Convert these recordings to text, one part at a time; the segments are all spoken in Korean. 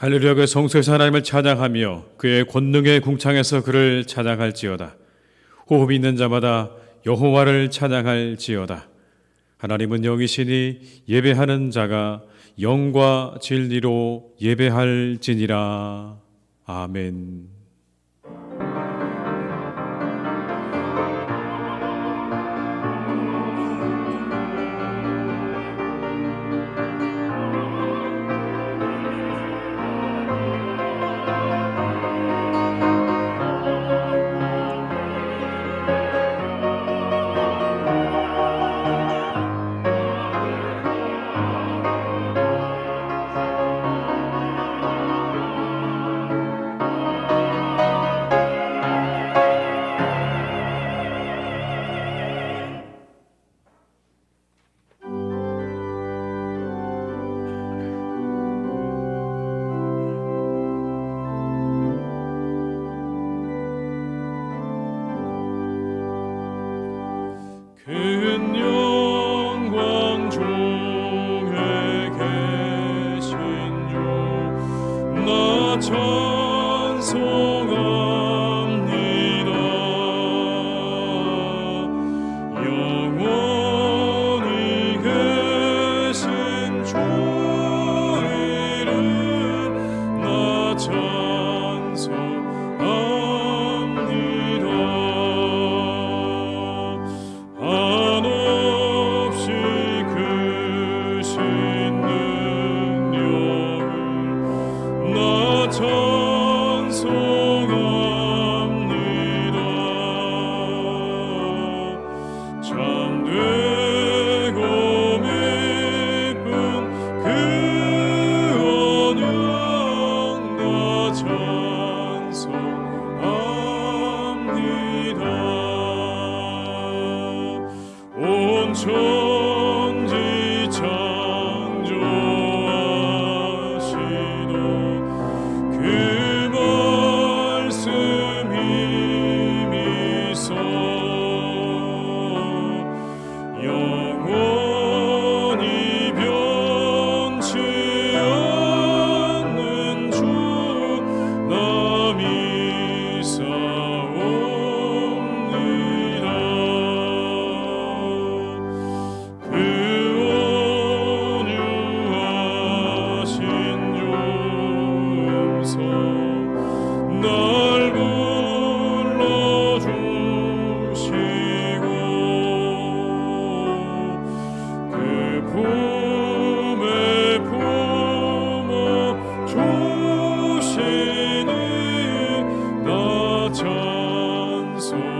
할렐루야. 그 성소에서 하나님을 찬양하며 그의 권능의 궁창에서 그를 찬양할지어다. 호흡이 있는 자마다 여호와를 찬양할지어다. 하나님은 영이시니 예배하는 자가 영과 진리로 예배할지니라. 아멘. 큰 영광 중에 계신 주 나 찬송합니다. 영원히 계신 주 이름 나 찬송합니다. 한없이 크신 능력을 나 찬송합니다. 참되고 미쁜 그 언약 나 찬송합니다. 온 천지 창조하시던 그 말씀 힘이서 영원히 변치 않는 주 나 믿사옵니다. 그 온유하신 음성 날 불러주시고 그 품에 품어 주시니 나 찬송합니다.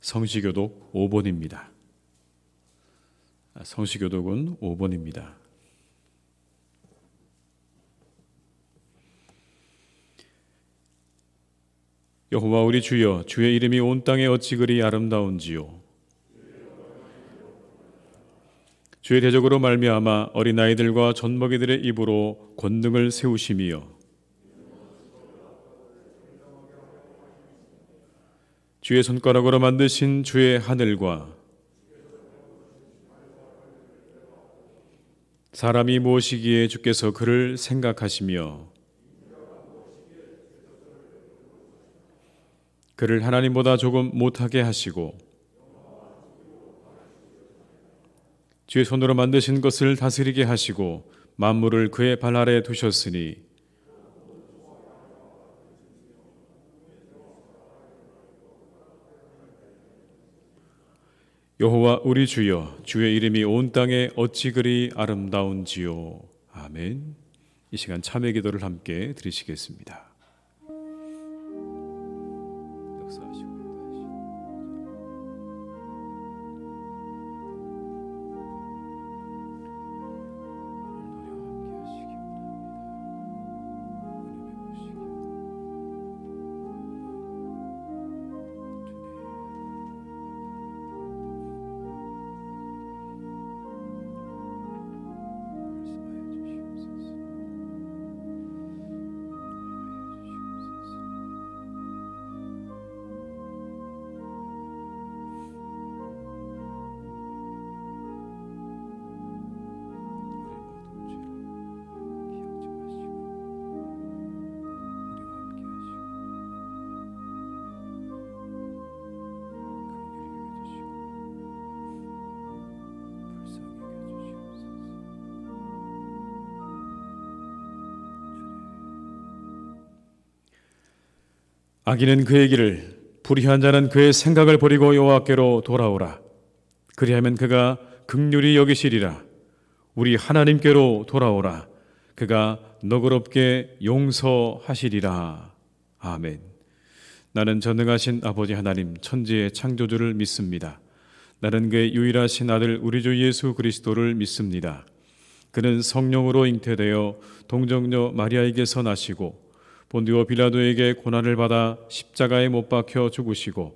성시교독 5번입니다. 성시교독은 5번입니다. 여호와 우리 주여, 주의 이름이 온 땅에 어찌 그리 아름다운지요. 주의 대적으로 말미암아 어린아이들과 젖먹이들의 입으로 권능을 세우심이여. 주의 손가락으로 만드신 주의 하늘과 사람이 무엇이기에 주께서 그를 생각하시며 그를 하나님보다 조금 못하게 하시고 주의 손으로 만드신 것을 다스리게 하시고 만물을 그의 발 아래 두셨으니 여호와 우리 주여, 주의 이름이 온 땅에 어찌 그리 아름다운지요. 아멘. 이 시간 참회 기도를 함께 드리시겠습니다. 악인은 그의 길을, 불의한 자는 그의 생각을 버리고 여호와께로 돌아오라. 그리하면 그가 긍휼히 여기시리라. 우리 하나님께로 돌아오라. 그가 너그럽게 용서하시리라. 아멘. 나는 전능하신 아버지 하나님 천지의 창조주를 믿습니다. 나는 그의 유일하신 아들 우리 주 예수 그리스도를 믿습니다. 그는 성령으로 잉태되어 동정녀 마리아에게서 나시고 본디오 빌라도에게 고난을 받아 십자가에 못 박혀 죽으시고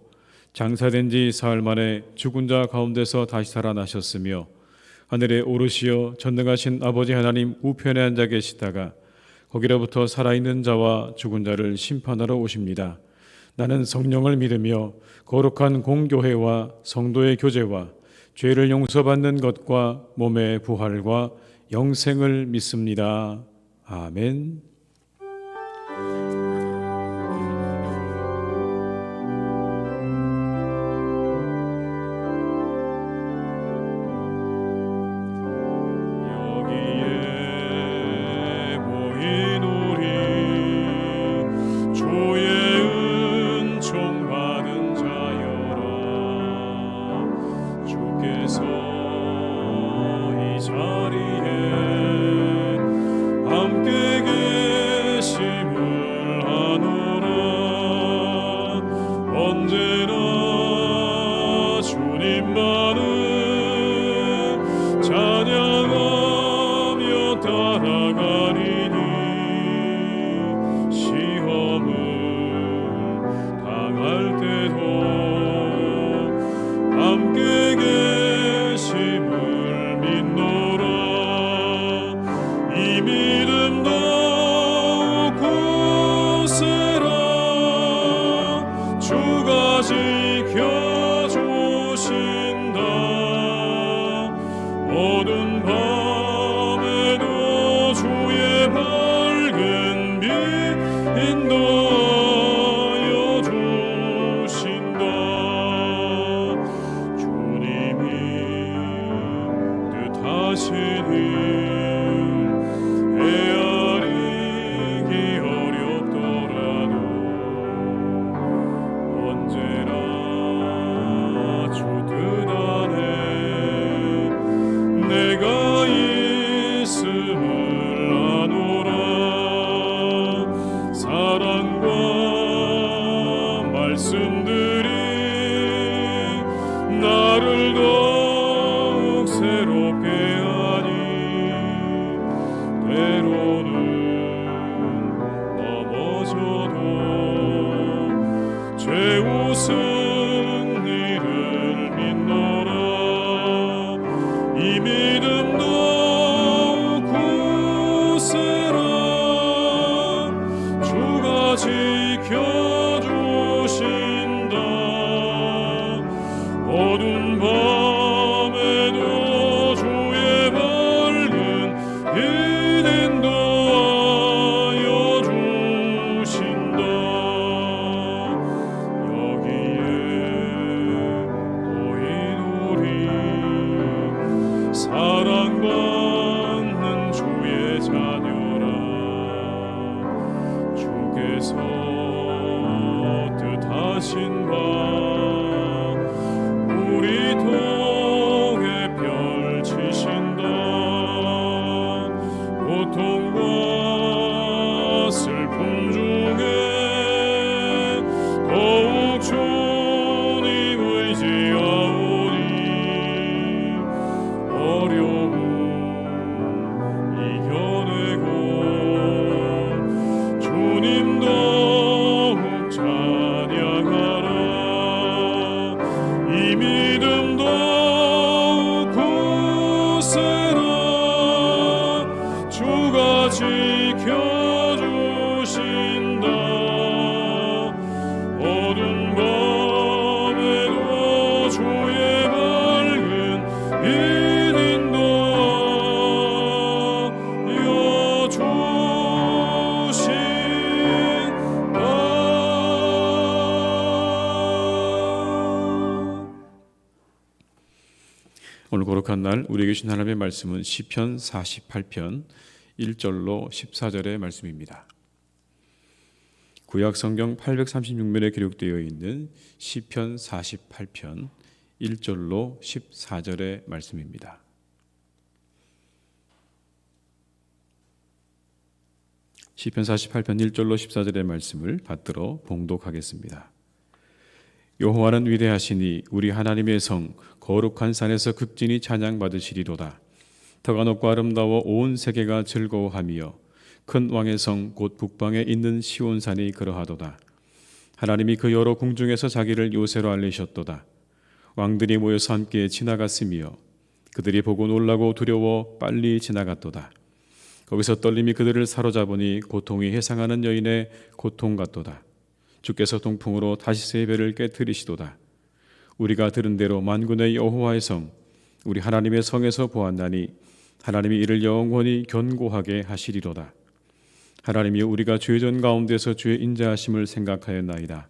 장사된 지 사흘 만에 죽은 자 가운데서 다시 살아나셨으며 하늘에 오르시어 전능하신 아버지 하나님 우편에 앉아 계시다가 거기로부터 살아있는 자와 죽은 자를 심판하러 오십니다. 나는 성령을 믿으며 거룩한 공교회와 성도의 교제와 죄를 용서받는 것과 몸의 부활과 영생을 믿습니다. 아멘. 오늘 거룩한 날 우리에게 주신 하나님의 말씀은 시편 48편 1절로 14절의 말씀입니다. 구약 성경 836면에 기록되어 있는 시편 48편 1절로 14절의 말씀입니다. 시편 48편 1절로 14절의 말씀을 받들어 봉독하겠습니다. 여호와는 위대하시니 우리 하나님의 성 거룩한 산에서 극진히 찬양받으시리로다. 터가 높고 아름다워 온 세계가 즐거워하며 큰 왕의 성 곧 북방에 있는 시온산이 그러하도다. 하나님이 그 여러 궁중에서 자기를 요새로 알리셨도다. 왕들이 모여서 함께 지나갔으며 그들이 보고 놀라고 두려워 빨리 지나갔도다. 거기서 떨림이 그들을 사로잡으니 고통이 해상하는 여인의 고통 같도다. 주께서 동풍으로 다시스의 배를 깨뜨리시도다. 우리가 들은 대로 만군의 여호와의 성 우리 하나님의 성에서 보았나니 하나님이 이를 영원히 견고하게 하시리로다. 하나님이 우리가 죄전 가운데서 주의 인자하심을 생각하였나이다.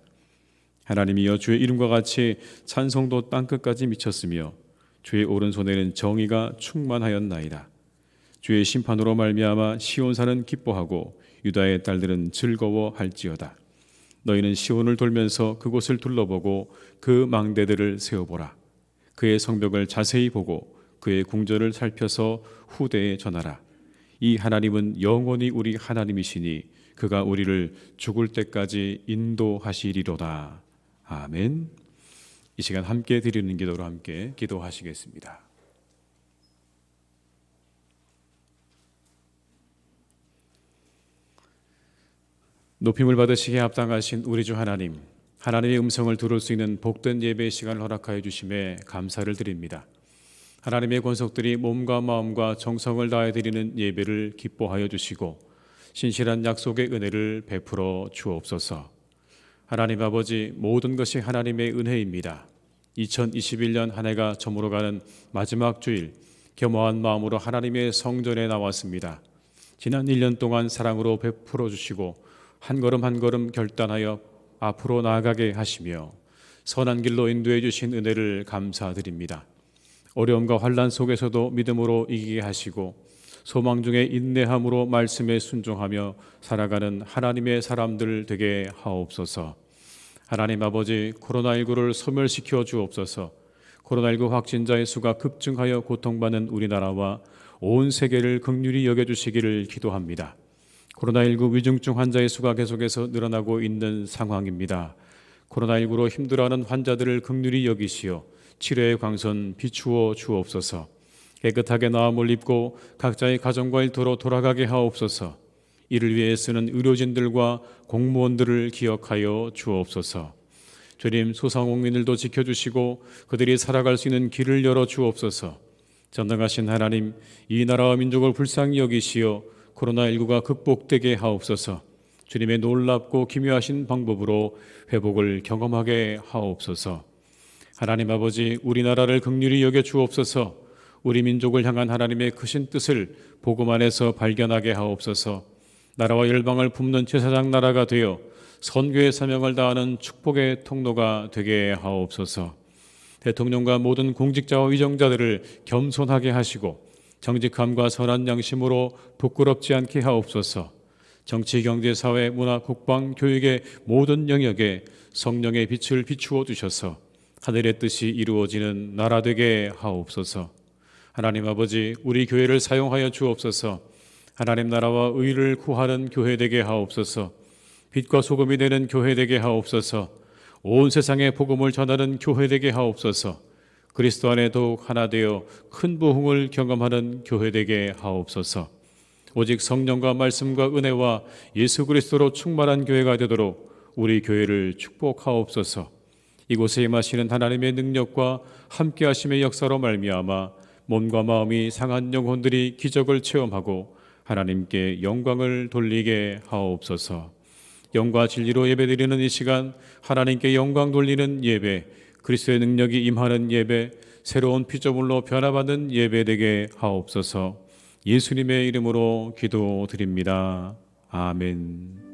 하나님이여 주의 이름과 같이 찬송도 땅끝까지 미쳤으며 주의 오른손에는 정의가 충만하였나이다. 주의 심판으로 말미암아 시온산은 기뻐하고 유다의 딸들은 즐거워할지어다. 너희는 시온을 돌면서 그곳을 둘러보고 그 망대들을 세워보라. 그의 성벽을 자세히 보고 그의 궁전을 살펴서 후대에 전하라. 이 하나님은 영원히 우리 하나님이시니 그가 우리를 죽을 때까지 인도하시리로다. 아멘. 이 시간 함께 드리는 기도로 함께 기도하시겠습니다. 높임을 받으시기에 합당하신 우리 주 하나님, 하나님의 음성을 들을 수 있는 복된 예배의 시간을 허락하여 주심에 감사를 드립니다. 하나님의 권속들이 몸과 마음과 정성을 다해 드리는 예배를 기뻐하여 주시고 신실한 약속의 은혜를 베풀어 주옵소서. 하나님 아버지, 모든 것이 하나님의 은혜입니다. 2021년 한 해가 저물어가는 마지막 주일, 겸허한 마음으로 하나님의 성전에 나왔습니다. 지난 1년 동안 사랑으로 베풀어 주시고 한 걸음 한 걸음 결단하여 앞으로 나아가게 하시며 선한 길로 인도해 주신 은혜를 감사드립니다. 어려움과 환난 속에서도 믿음으로 이기게 하시고 소망 중에 인내함으로 말씀에 순종하며 살아가는 하나님의 사람들 되게 하옵소서. 하나님 아버지, 코로나19를 소멸시켜 주옵소서. 코로나19 확진자의 수가 급증하여 고통받는 우리나라와 온 세계를 긍휼히 여겨주시기를 기도합니다. 코로나19 위중증 환자의 수가 계속해서 늘어나고 있는 상황입니다. 코로나19로 힘들어하는 환자들을 긍휼히 여기시어 치료의 광선 비추어 주옵소서. 깨끗하게 나음을 입고 각자의 가정과 일터로 돌아가게 하옵소서. 이를 위해 쓰는 의료진들과 공무원들을 기억하여 주옵소서. 주님, 소상공인들도 지켜주시고 그들이 살아갈 수 있는 길을 열어 주옵소서. 전능하신 하나님, 이 나라와 민족을 불쌍히 여기시어 코로나19가 극복되게 하옵소서. 주님의 놀랍고 기묘하신 방법으로 회복을 경험하게 하옵소서. 하나님 아버지, 우리나라를 긍휼히 여겨 주옵소서. 우리 민족을 향한 하나님의 크신 뜻을 복음 안에서 발견하게 하옵소서. 나라와 열방을 품는 제사장 나라가 되어 선교의 사명을 다하는 축복의 통로가 되게 하옵소서. 대통령과 모든 공직자와 위정자들을 겸손하게 하시고 정직함과 선한 양심으로 부끄럽지 않게 하옵소서. 정치, 경제, 사회, 문화, 국방, 교육의 모든 영역에 성령의 빛을 비추어 주셔서 하늘의 뜻이 이루어지는 나라 되게 하옵소서. 하나님 아버지, 우리 교회를 사용하여 주옵소서. 하나님 나라와 의를 구하는 교회 되게 하옵소서. 빛과 소금이 되는 교회 되게 하옵소서. 온 세상에 복음을 전하는 교회 되게 하옵소서. 그리스도 안에 더욱 하나 되어 큰 부흥을 경험하는 교회 되게 하옵소서. 오직 성령과 말씀과 은혜와 예수 그리스도로 충만한 교회가 되도록 우리 교회를 축복하옵소서. 이곳에 임하시는 하나님의 능력과 함께하심의 역사로 말미암아 몸과 마음이 상한 영혼들이 기적을 체험하고 하나님께 영광을 돌리게 하옵소서. 영과 진리로 예배드리는 이 시간, 하나님께 영광 돌리는 예배, 그리스도의 능력이 임하는 예배, 새로운 피조물로 변화받는 예배 되게 하옵소서. 예수님의 이름으로 기도드립니다. 아멘.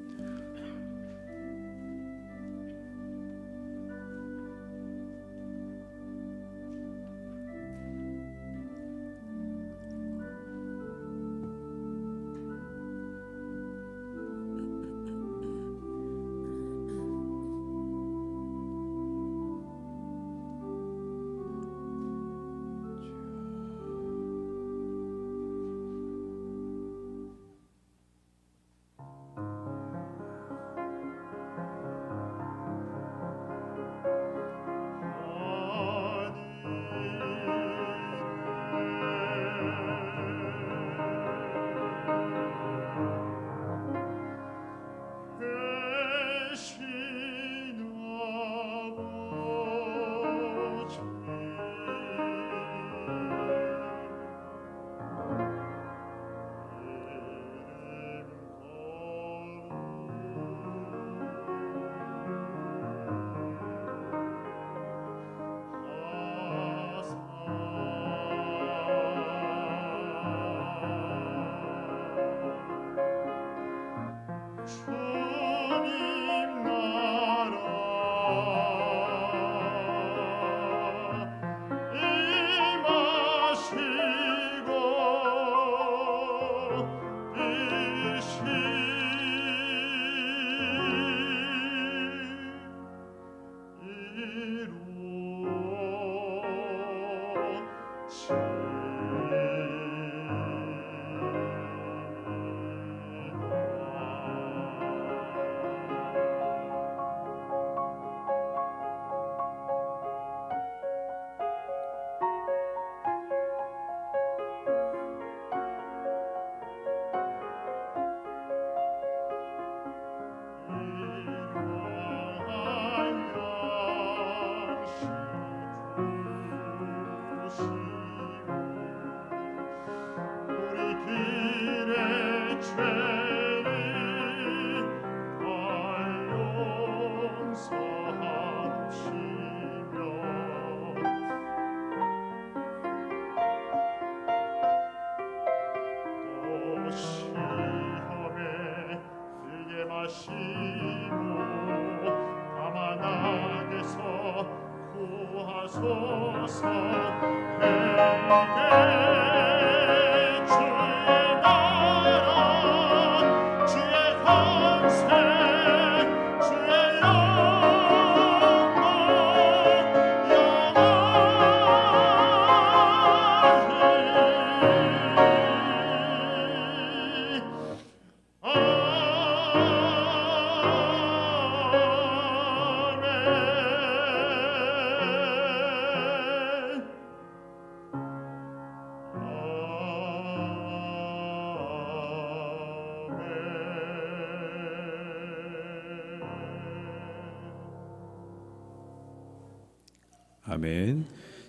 아멘.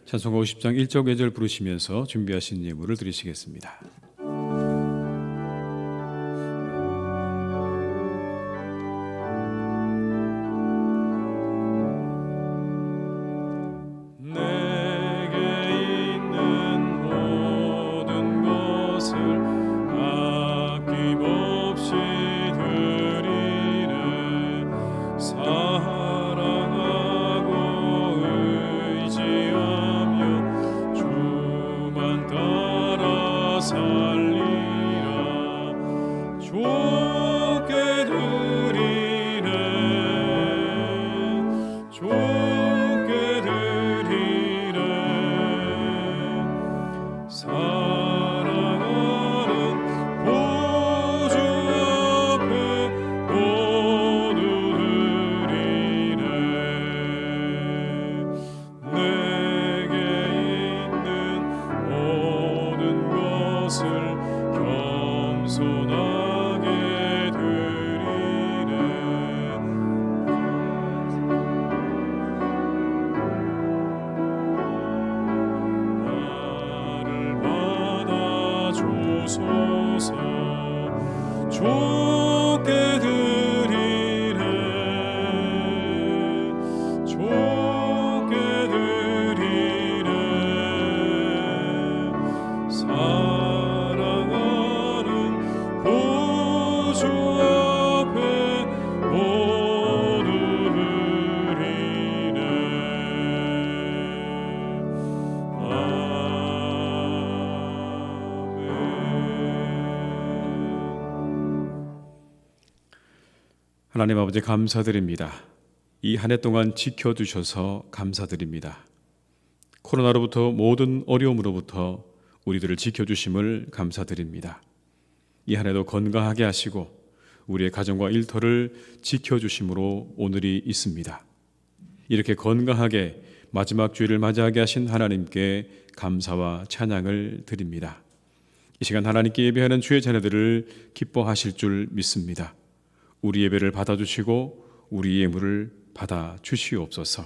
찬송가 50장 1절 2절 부르시면서 준비하신 예물을 드리시겠습니다. 하나님 아버지 감사드립니다. 이 한 해 동안 지켜주셔서 감사드립니다. 코로나로부터 모든 어려움으로부터 우리들을 지켜주심을 감사드립니다. 이 한 해도 건강하게 하시고 우리의 가정과 일터를 지켜주심으로 오늘이 있습니다. 이렇게 건강하게 마지막 주일을 맞이하게 하신 하나님께 감사와 찬양을 드립니다. 이 시간 하나님께 예배하는 주의 자녀들을 기뻐하실 줄 믿습니다. 우리 예배를 받아주시고 우리 예물을 받아주시옵소서.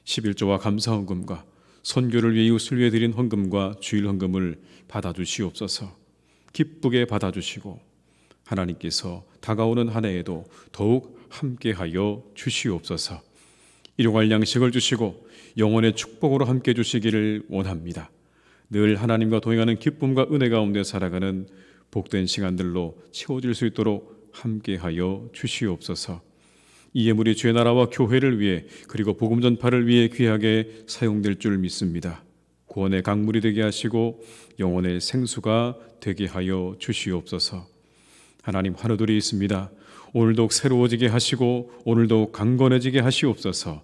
11조와 감사헌금과 선교를 위해 이웃을 위해 드린 헌금과 주일 헌금을 받아주시옵소서. 기쁘게 받아주시고 하나님께서 다가오는 한 해에도 더욱 함께하여 주시옵소서. 일용할 양식을 주시고 영원의 축복으로 함께 주시기를 원합니다. 늘 하나님과 동행하는 기쁨과 은혜 가운데 살아가는 복된 시간들로 채워질 수 있도록 함께하여 주시옵소서. 이 예물이 주의 나라와 교회를 위해 그리고 복음 전파를 위해 귀하게 사용될 줄 믿습니다. 구원의 강물이 되게 하시고 영혼의 생수가 되게 하여 주시옵소서. 하나님 하루들이 있습니다. 오늘도 새로워지게 하시고 오늘도 강건해지게 하시옵소서.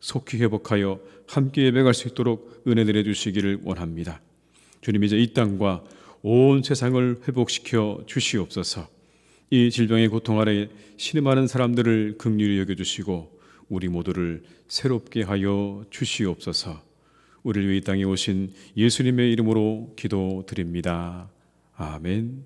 속히 회복하여 함께 예배할 수 있도록 은혜 내려 주시기를 원합니다. 주님, 이제 이 땅과 온 세상을 회복시켜 주시옵소서. 이 질병의 고통 아래 신음하는 사람들을 긍휼히 여겨주시고 우리 모두를 새롭게 하여 주시옵소서. 우리를 위해 이 땅에 오신 예수님의 이름으로 기도드립니다. 아멘.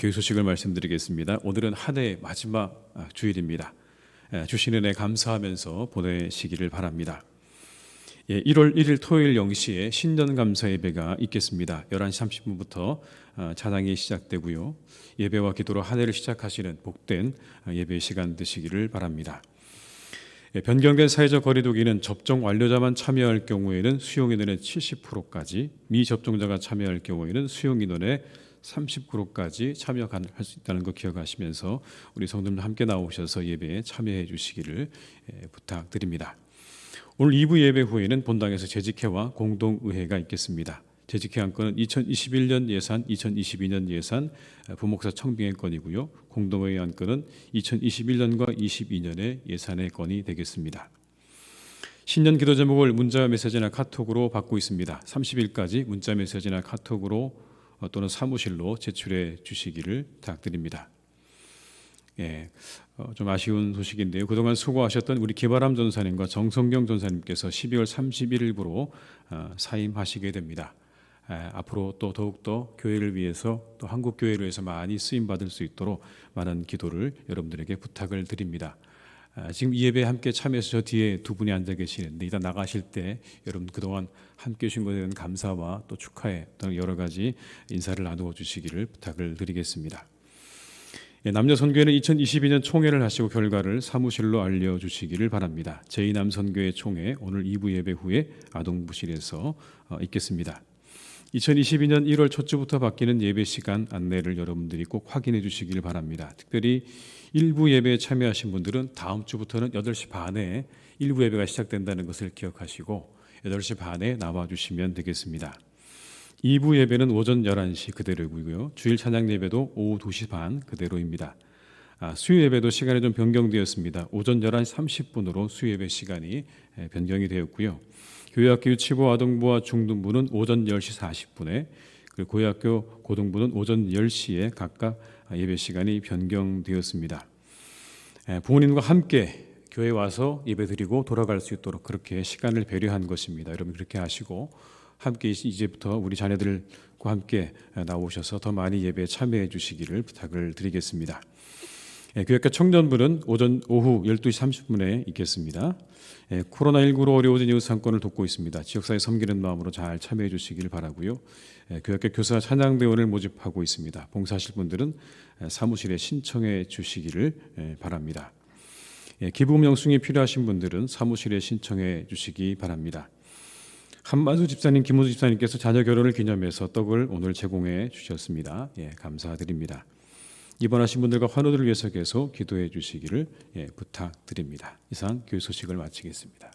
교회 소식을 말씀드리겠습니다. 오늘은 한 해의 마지막 주일입니다. 주신 은혜 감사하면서 보내시기를 바랍니다. 1월 1일 토요일 0시에 신년 감사 예배가 있겠습니다. 11시 30분부터 찬양이 시작되고요. 예배와 기도로 한 해를 시작하시는 복된 예배 시간 되시기를 바랍니다. 변경된 사회적 거리두기는 접종 완료자만 참여할 경우에는 수용 인원의 70%까지, 미접종자가 참여할 경우에는 수용 인원의 30%까지 참여할 수 있다는 거 기억하시면서 우리 성도님들 함께 나오셔서 예배에 참여해 주시기를 부탁드립니다. 오늘 2부 예배 후에는 본당에서 재직회와 공동의회가 있겠습니다. 재직회 안건은 2021년 예산, 2022년 예산, 부목사 청빙의 건이고요. 공동의회 안건은 2021년과 22년의 예산의 건이 되겠습니다. 신년 기도 제목을 문자 메시지나 카톡으로 받고 있습니다. 30일까지 문자 메시지나 카톡으로 또는 사무실로 제출해 주시기를 부탁드립니다. 좀 아쉬운 소식인데요. 그동안 수고하셨던 우리 기바람 전사님과 정성경 전사님께서 12월 31일부로 사임하시게 됩니다. 앞으로 또 더욱더 교회를 위해서 또 한국 교회를 위해서 많이 쓰임 받을 수 있도록 많은 기도를 여러분들에게 부탁을 드립니다. 지금 이 예배에 함께 참여해서 저 뒤에 두 분이 앉아 계시는데 이따 나가실 때 여러분 그동안 함께 해주신 것에 대한 감사와 또 축하의 또 여러 가지 인사를 나누어 주시기를 부탁을 드리겠습니다. 남녀 선교회는 2022년 총회를 하시고 결과를 사무실로 알려주시기를 바랍니다. 제2남 선교회 총회 오늘 2부 예배 후에 아동부실에서 있겠습니다. 2022년 1월 첫 주부터 바뀌는 예배 시간 안내를 여러분들이 꼭 확인해 주시길 바랍니다. 특별히 일부 예배에 참여하신 분들은 다음 주부터는 8시 반에 일부 예배가 시작된다는 것을 기억하시고 8시 반에 나와주시면 되겠습니다. 2부 예배는 오전 11시 그대로이고요. 주일 찬양 예배도 오후 2시 반 그대로입니다. 수요 예배도 시간이 좀 변경되었습니다. 오전 11시 30분으로 수요 예배 시간이 변경이 되었고요. 교회학교 유치부 아동부와 중등부는 오전 10시 40분에 그리고 고등학교 고등부는 오전 10시에 각각 예배 시간이 변경되었습니다. 부모님과 함께 교회 와서 예배드리고 돌아갈 수 있도록 그렇게 시간을 배려한 것입니다. 여러분 그렇게 하시고 함께 이제부터 우리 자녀들과 함께 나오셔서 더 많이 예배에 참여해 주시기를 부탁을 드리겠습니다. 교회학교 청년부는 오후 12시 30분에 있겠습니다. 코로나19로 어려워진 이웃 상권을 돕고 있습니다. 지역사회 섬기는 마음으로 잘 참여해 주시길 바라고요. 교회학교 교사 찬양대원을 모집하고 있습니다. 봉사하실 분들은 사무실에 신청해 주시기를 바랍니다. 기부금 영수증이 필요하신 분들은 사무실에 신청해 주시기 바랍니다. 한만수 집사님, 김호수 집사님께서 자녀 결혼을 기념해서 떡을 오늘 제공해 주셨습니다. 감사드립니다. 입원하신 분들과 환우들을 위해서 계속 기도해 주시기를 부탁드립니다. 이상 교회 소식을 마치겠습니다.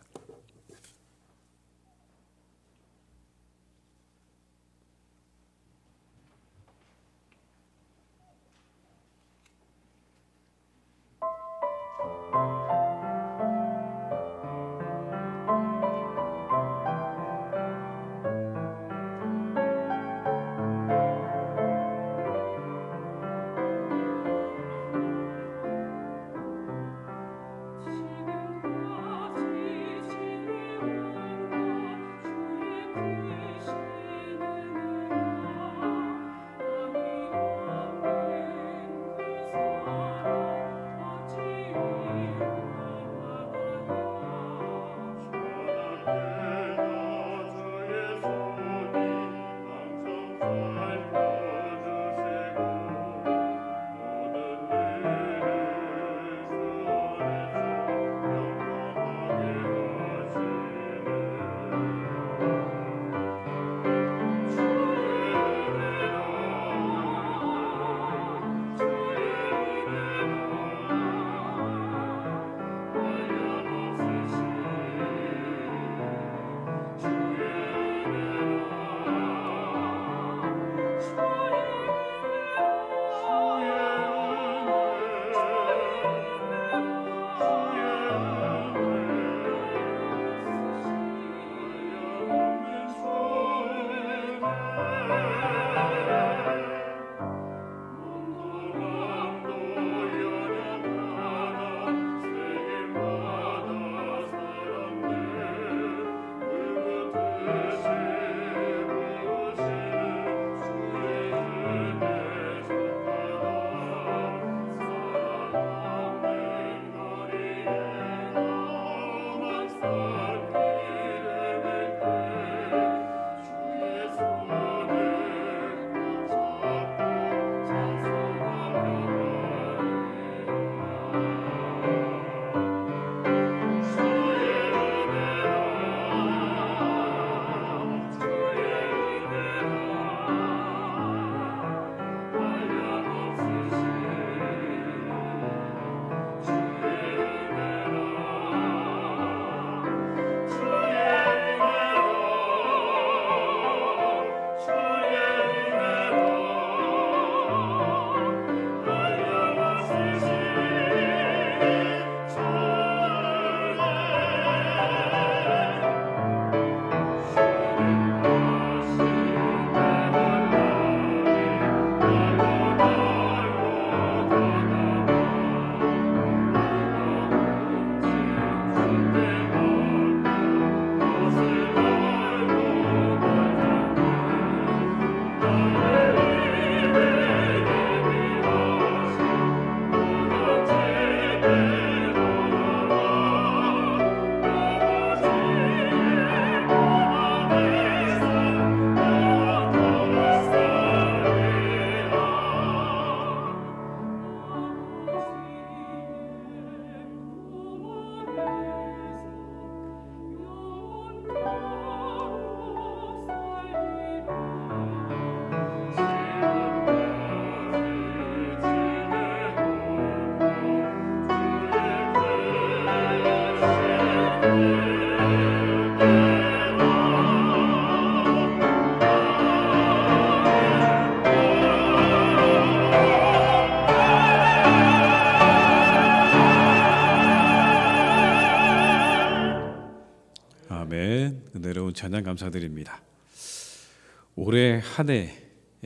올해 한 해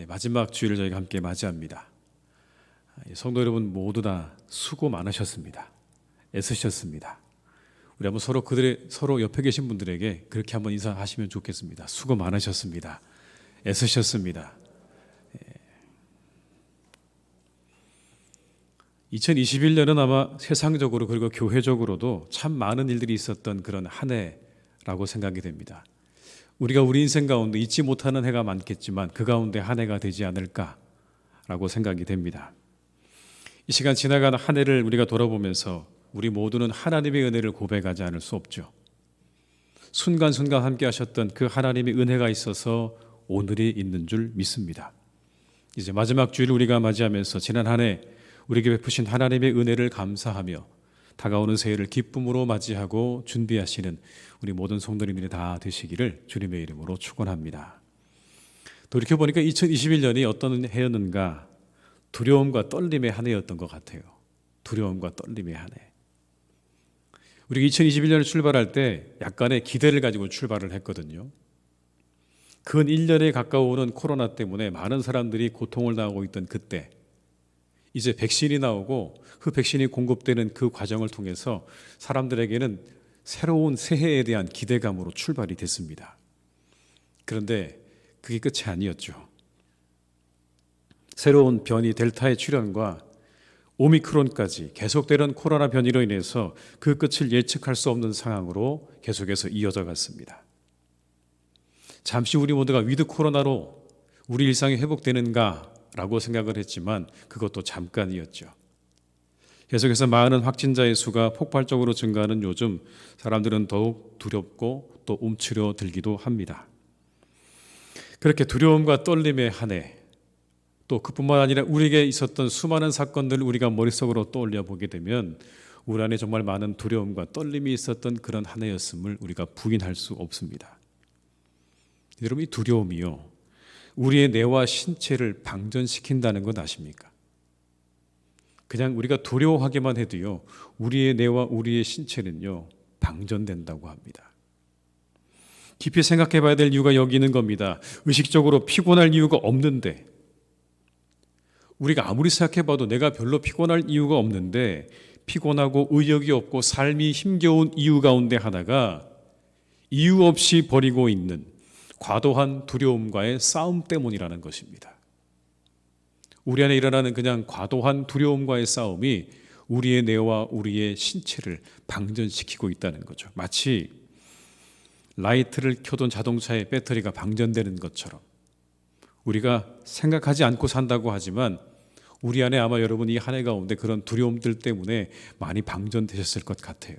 마지막 주일을 저희가 함께 맞이합니다. 성도 여러분 모두 다 수고 많으셨습니다. 애쓰셨습니다. 우리 한번 서로 옆에 계신 분들에게 그렇게 한번 인사하시면 좋겠습니다. 수고 많으셨습니다. 애쓰셨습니다. 2021년은 아마 세상적으로 그리고 교회적으로도 참 많은 일들이 있었던 그런 한 해라고 생각이 됩니다. 우리가 우리 인생 가운데 잊지 못하는 해가 많겠지만 그 가운데 한 해가 되지 않을까라고 생각이 됩니다. 이 시간 지나가는 한 해를 우리가 돌아보면서 우리 모두는 하나님의 은혜를 고백하지 않을 수 없죠. 순간순간 함께 하셨던 그 하나님의 은혜가 있어서 오늘이 있는 줄 믿습니다. 이제 마지막 주일 우리가 맞이하면서 지난 한 해 우리에게 베푸신 하나님의 은혜를 감사하며 다가오는 새해를 기쁨으로 맞이하고 준비하시는 우리 모든 성도님들이 다 되시기를 주님의 이름으로 축원합니다. 돌이켜보니까 2021년이 어떤 해였는가? 두려움과 떨림의 한 해였던 것 같아요. 두려움과 떨림의 한 해. 우리가 2021년을 출발할 때 약간의 기대를 가지고 출발을 했거든요. 근 1년에 가까워오는 코로나 때문에 많은 사람들이 고통을 당하고 있던 그때 이제 백신이 나오고 그 백신이 공급되는 그 과정을 통해서 사람들에게는 새로운 새해에 대한 기대감으로 출발이 됐습니다. 그런데 그게 끝이 아니었죠. 새로운 변이 델타의 출현과 오미크론까지 계속되는 코로나 변이로 인해서 그 끝을 예측할 수 없는 상황으로 계속해서 이어져 갔습니다. 잠시 우리 모두가 위드 코로나로 우리 일상이 회복되는가 라고 생각을 했지만 그것도 잠깐이었죠. 계속해서 많은 확진자의 수가 폭발적으로 증가하는 요즘 사람들은 더욱 두렵고 또 움츠려 들기도 합니다. 그렇게 두려움과 떨림의 한 해, 또 그뿐만 아니라 우리에게 있었던 수많은 사건들을 우리가 머릿속으로 떠올려 보게 되면 우리 안에 정말 많은 두려움과 떨림이 있었던 그런 한 해였음을 우리가 부인할 수 없습니다. 여러분, 이 두려움이요, 우리의 뇌와 신체를 방전시킨다는 것 아십니까? 그냥 우리가 두려워하기만 해도요, 우리의 뇌와 우리의 신체는요, 방전된다고 합니다. 깊이 생각해 봐야 될 이유가 여기 있는 겁니다. 의식적으로 피곤할 이유가 없는데, 우리가 아무리 생각해 봐도 내가 별로 피곤할 이유가 없는데 피곤하고 의욕이 없고 삶이 힘겨운 이유 가운데 하나가 이유 없이 버리고 있는 과도한 두려움과의 싸움 때문이라는 것입니다. 우리 안에 일어나는 그냥 과도한 두려움과의 싸움이 우리의 뇌와 우리의 신체를 방전시키고 있다는 거죠. 마치 라이트를 켜둔 자동차의 배터리가 방전되는 것처럼 우리가 생각하지 않고 산다고 하지만 우리 안에 아마 여러분 이 한 해 가운데 그런 두려움들 때문에 많이 방전되셨을 것 같아요.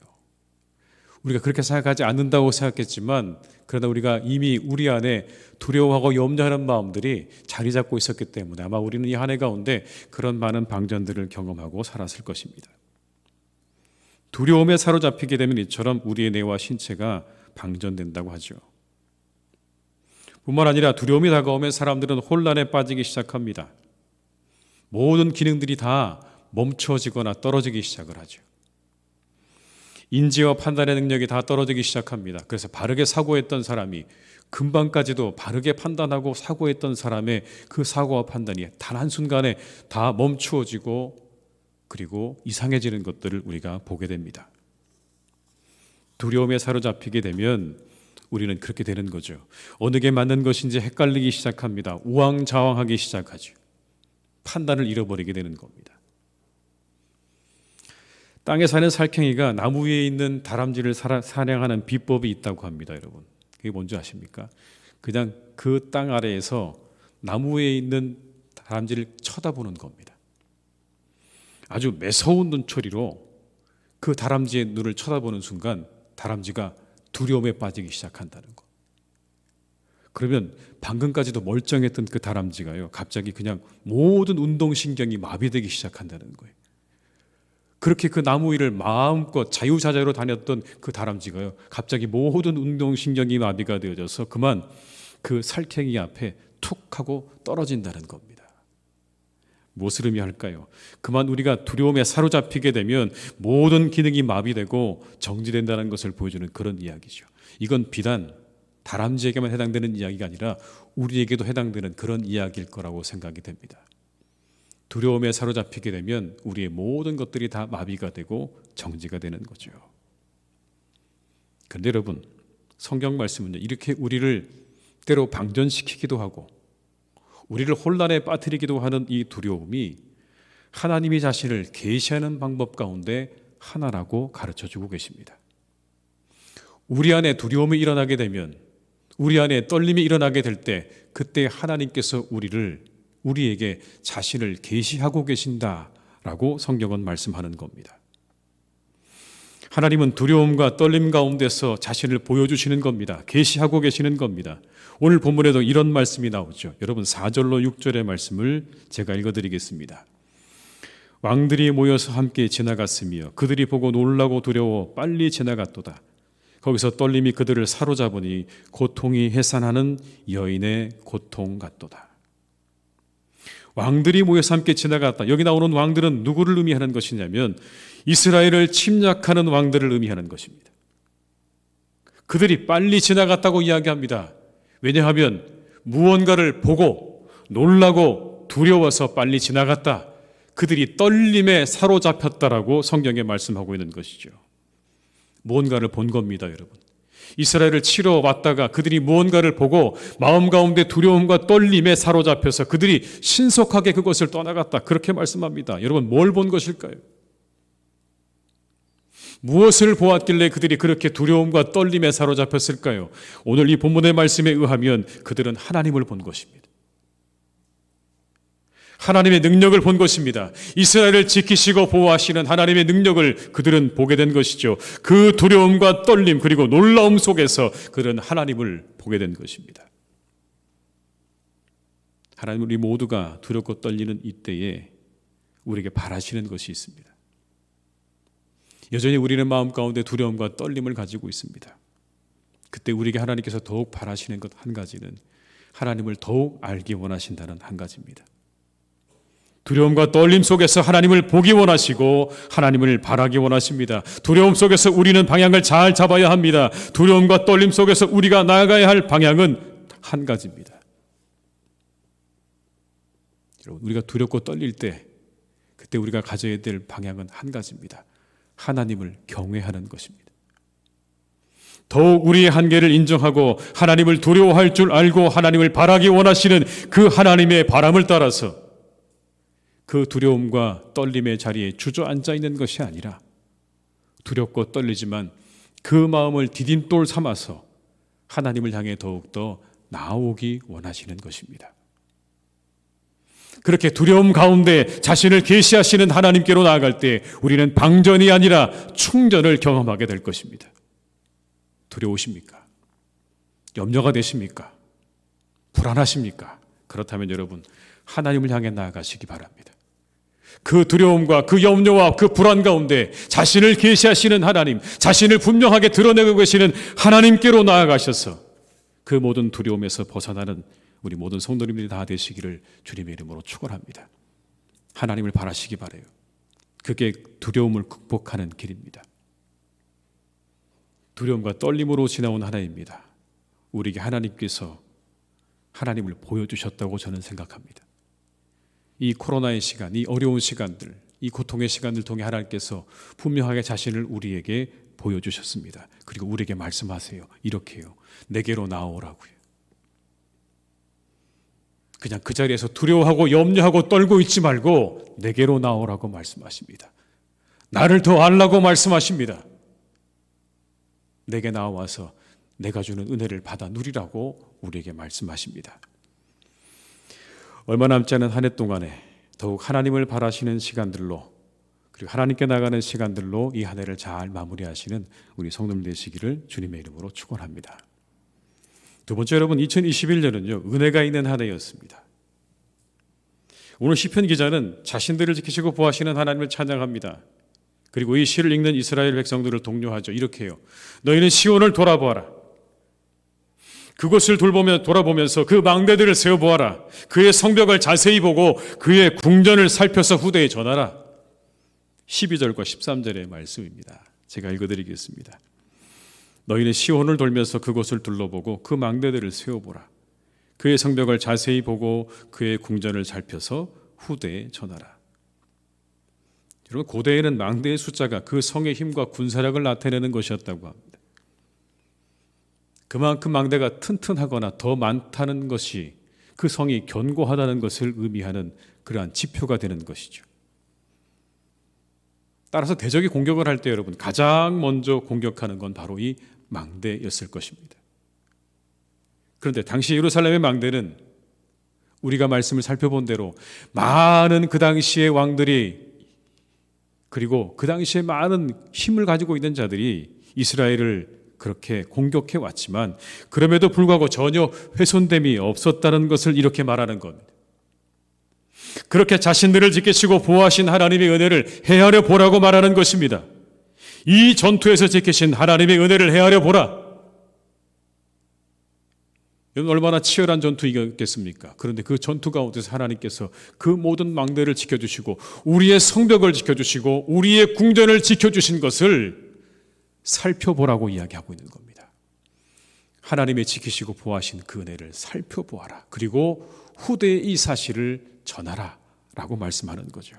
우리가 그렇게 생각하지 않는다고 생각했지만 그러나 우리가 이미 우리 안에 두려워하고 염려하는 마음들이 자리 잡고 있었기 때문에 아마 우리는 이 한 해 가운데 그런 많은 방전들을 경험하고 살았을 것입니다. 두려움에 사로잡히게 되면 이처럼 우리의 뇌와 신체가 방전된다고 하죠. 뿐만 아니라 두려움이 다가오면 사람들은 혼란에 빠지기 시작합니다. 모든 기능들이 다 멈춰지거나 떨어지기 시작을 하죠. 인지와 판단의 능력이 다 떨어지기 시작합니다. 그래서 바르게 사고했던 사람이 금방까지도 바르게 판단하고 사고했던 사람의 그 사고와 판단이 단 한순간에 다 멈추어지고 그리고 이상해지는 것들을 우리가 보게 됩니다. 두려움에 사로잡히게 되면 우리는 그렇게 되는 거죠. 어느 게 맞는 것인지 헷갈리기 시작합니다. 우왕좌왕하기 시작하죠. 판단을 잃어버리게 되는 겁니다. 땅에 사는 살쾡이가 나무 위에 있는 다람쥐를 사냥하는 비법이 있다고 합니다. 여러분, 그게 뭔지 아십니까? 그냥 그 땅 아래에서 나무 위에 있는 다람쥐를 쳐다보는 겁니다. 아주 매서운 눈초리로 그 다람쥐의 눈을 쳐다보는 순간 다람쥐가 두려움에 빠지기 시작한다는 것. 그러면 방금까지도 멀쩡했던 그 다람쥐가요, 갑자기 그냥 모든 운동신경이 마비되기 시작한다는 거예요. 그렇게 그 나무 위를 마음껏 자유자재로 다녔던 그 다람쥐가요, 갑자기 모든 운동신경이 마비가 되어져서 그만 그 살쾡이 앞에 툭 하고 떨어진다는 겁니다. 무엇을 의미할까요? 그만 우리가 두려움에 사로잡히게 되면 모든 기능이 마비되고 정지된다는 것을 보여주는 그런 이야기죠. 이건 비단 다람쥐에게만 해당되는 이야기가 아니라 우리에게도 해당되는 그런 이야기일 거라고 생각이 됩니다. 두려움에 사로잡히게 되면 우리의 모든 것들이 다 마비가 되고 정지가 되는 거죠. 그런데 여러분, 성경 말씀은요, 이렇게 우리를 때로 방전시키기도 하고 우리를 혼란에 빠뜨리기도 하는 이 두려움이 하나님이 자신을 계시하는 방법 가운데 하나라고 가르쳐주고 계십니다. 우리 안에 두려움이 일어나게 되면, 우리 안에 떨림이 일어나게 될 때, 그때 하나님께서 우리에게 자신을 계시하고 계신다라고 성경은 말씀하는 겁니다. 하나님은 두려움과 떨림 가운데서 자신을 보여주시는 겁니다. 계시하고 계시는 겁니다. 오늘 본문에도 이런 말씀이 나오죠. 여러분 4절로 6절의 말씀을 제가 읽어드리겠습니다. 왕들이 모여서 함께 지나갔으며 그들이 보고 놀라고 두려워 빨리 지나갔도다. 거기서 떨림이 그들을 사로잡으니 고통이 해산하는 여인의 고통 같도다. 왕들이 모여서 함께 지나갔다. 여기 나오는 왕들은 누구를 의미하는 것이냐면 이스라엘을 침략하는 왕들을 의미하는 것입니다. 그들이 빨리 지나갔다고 이야기합니다. 왜냐하면 무언가를 보고 놀라고 두려워서 빨리 지나갔다. 그들이 떨림에 사로잡혔다라고 성경에 말씀하고 있는 것이죠. 무언가를 본 겁니다, 여러분. 이스라엘을 치러 왔다가 그들이 무언가를 보고 마음 가운데 두려움과 떨림에 사로잡혀서 그들이 신속하게 그것을 떠나갔다. 그렇게 말씀합니다. 여러분, 뭘 본 것일까요? 무엇을 보았길래 그들이 그렇게 두려움과 떨림에 사로잡혔을까요? 오늘 이 본문의 말씀에 의하면 그들은 하나님을 본 것입니다. 하나님의 능력을 본 것입니다. 이스라엘을 지키시고 보호하시는 하나님의 능력을 그들은 보게 된 것이죠. 그 두려움과 떨림 그리고 놀라움 속에서 그들은 하나님을 보게 된 것입니다. 하나님, 우리 모두가 두렵고 떨리는 이때에 우리에게 바라시는 것이 있습니다. 여전히 우리는 마음 가운데 두려움과 떨림을 가지고 있습니다. 그때 우리에게 하나님께서 더욱 바라시는 것 한 가지는 하나님을 더욱 알기 원하신다는 한 가지입니다. 두려움과 떨림 속에서 하나님을 보기 원하시고 하나님을 바라기 원하십니다. 두려움 속에서 우리는 방향을 잘 잡아야 합니다. 두려움과 떨림 속에서 우리가 나아가야 할 방향은 한 가지입니다. 여러분, 우리가 두렵고 떨릴 때 그때 우리가 가져야 될 방향은 한 가지입니다. 하나님을 경외하는 것입니다. 더욱 우리의 한계를 인정하고 하나님을 두려워할 줄 알고 하나님을 바라기 원하시는 그 하나님의 바람을 따라서 그 두려움과 떨림의 자리에 주저앉아 있는 것이 아니라 두렵고 떨리지만 그 마음을 디딤돌 삼아서 하나님을 향해 더욱더 나아오기 원하시는 것입니다. 그렇게 두려움 가운데 자신을 계시하시는 하나님께로 나아갈 때 우리는 방전이 아니라 충전을 경험하게 될 것입니다. 두려우십니까? 염려가 되십니까? 불안하십니까? 그렇다면 여러분, 하나님을 향해 나아가시기 바랍니다. 그 두려움과 그 염려와 그 불안 가운데 자신을 계시하시는 하나님, 자신을 분명하게 드러내고 계시는 하나님께로 나아가셔서 그 모든 두려움에서 벗어나는 우리 모든 성도님들이 다 되시기를 주님의 이름으로 축원합니다. 하나님을 바라시기 바라요. 그게 두려움을 극복하는 길입니다. 두려움과 떨림으로 지나온 하나입니다. 우리에게 하나님께서 하나님을 보여주셨다고 저는 생각합니다. 이 코로나의 시간, 이 어려운 시간들, 이 고통의 시간을 통해 하나님께서 분명하게 자신을 우리에게 보여주셨습니다. 그리고 우리에게 말씀하세요. 이렇게요. 내게로 나오라고요. 그냥 그 자리에서 두려워하고 염려하고 떨고 있지 말고 내게로 나오라고 말씀하십니다. 나를 더 알라고 말씀하십니다. 내게 나와서 내가 주는 은혜를 받아 누리라고 우리에게 말씀하십니다. 얼마 남지 않은 한 해 동안에 더욱 하나님을 바라시는 시간들로 그리고 하나님께 나가는 시간들로 이 한 해를 잘 마무리하시는 우리 성도님 되시기를 주님의 이름으로 축원합니다. 두 번째, 여러분, 2021년은요 은혜가 있는 한 해였습니다. 오늘 시편 기자는 자신들을 지키시고 보호하시는 하나님을 찬양합니다. 그리고 이 시를 읽는 이스라엘 백성들을 독려하죠. 이렇게 해요. 너희는 시온을 돌아보아라. 그곳을 돌아보면서 그 망대들을 세어보아라. 그의 성벽을 자세히 보고 그의 궁전을 살펴서 후대에 전하라. 12절과 13절의 말씀입니다. 제가 읽어드리겠습니다. 너희는 시온을 돌면서 그곳을 둘러보고 그 망대들을 세워보라. 그의 성벽을 자세히 보고 그의 궁전을 살펴서 후대에 전하라. 여러분, 고대에는 망대의 숫자가 그 성의 힘과 군사력을 나타내는 것이었다고 합니다. 그만큼 망대가 튼튼하거나 더 많다는 것이 그 성이 견고하다는 것을 의미하는 그러한 지표가 되는 것이죠. 따라서 대적이 공격을 할 때 여러분, 가장 먼저 공격하는 건 바로 이 망대였을 것입니다. 그런데 당시 예루살렘의 망대는 우리가 말씀을 살펴본 대로 많은 그 당시의 왕들이, 그리고 그 당시에 많은 힘을 가지고 있는 자들이 이스라엘을 그렇게 공격해 왔지만 그럼에도 불구하고 전혀 훼손됨이 없었다는 것을 이렇게 말하는 겁니다. 그렇게 자신들을 지키시고 보호하신 하나님의 은혜를 헤아려 보라고 말하는 것입니다. 이 전투에서 지키신 하나님의 은혜를 헤아려 보라. 여러분, 얼마나 치열한 전투이겠습니까? 그런데 그 전투 가운데서 하나님께서 그 모든 망대를 지켜주시고 우리의 성벽을 지켜주시고 우리의 궁전을 지켜주신 것을 살펴보라고 이야기하고 있는 겁니다. 하나님의 지키시고 보호하신 그 은혜를 살펴보아라. 그리고 후대에 이 사실을 전하라 라고 말씀하는 거죠.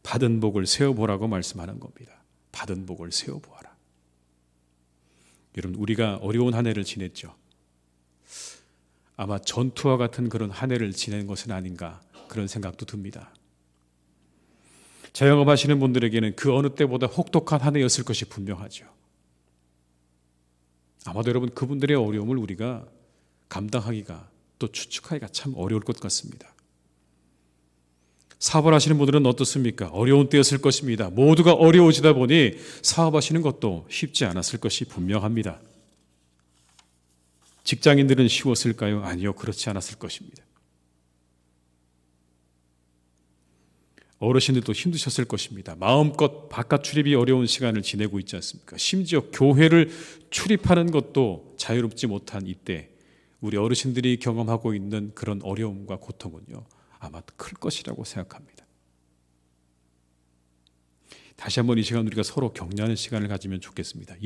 받은 복을 세어보라고 말씀하는 겁니다. 받은 복을 세어보아라. 여러분, 우리가 어려운 한 해를 지냈죠. 아마 전투와 같은 그런 한 해를 지낸 것은 아닌가 그런 생각도 듭니다. 자영업하시는 분들에게는 그 어느 때보다 혹독한 한 해였을 것이 분명하죠. 아마도 여러분, 그분들의 어려움을 우리가 감당하기가 또 추측하기가 참 어려울 것 같습니다. 사업을 하시는 분들은 어떻습니까? 어려운 때였을 것입니다. 모두가 어려워지다 보니 사업하시는 것도 쉽지 않았을 것이 분명합니다. 직장인들은 쉬웠을까요? 아니요, 그렇지 않았을 것입니다. 어르신들도 힘드셨을 것입니다. 마음껏 바깥 출입이 어려운 시간을 지내고 있지 않습니까? 심지어 교회를 출입하는 것도 자유롭지 못한 이때 우리 어르신들이 경험하고 있는 그런 어려움과 고통은요, 아마 클 것이라고 생각합니다. 다시 한번 이 시간 우리가 서로 격려하는 시간을 가지면 좋겠습니다.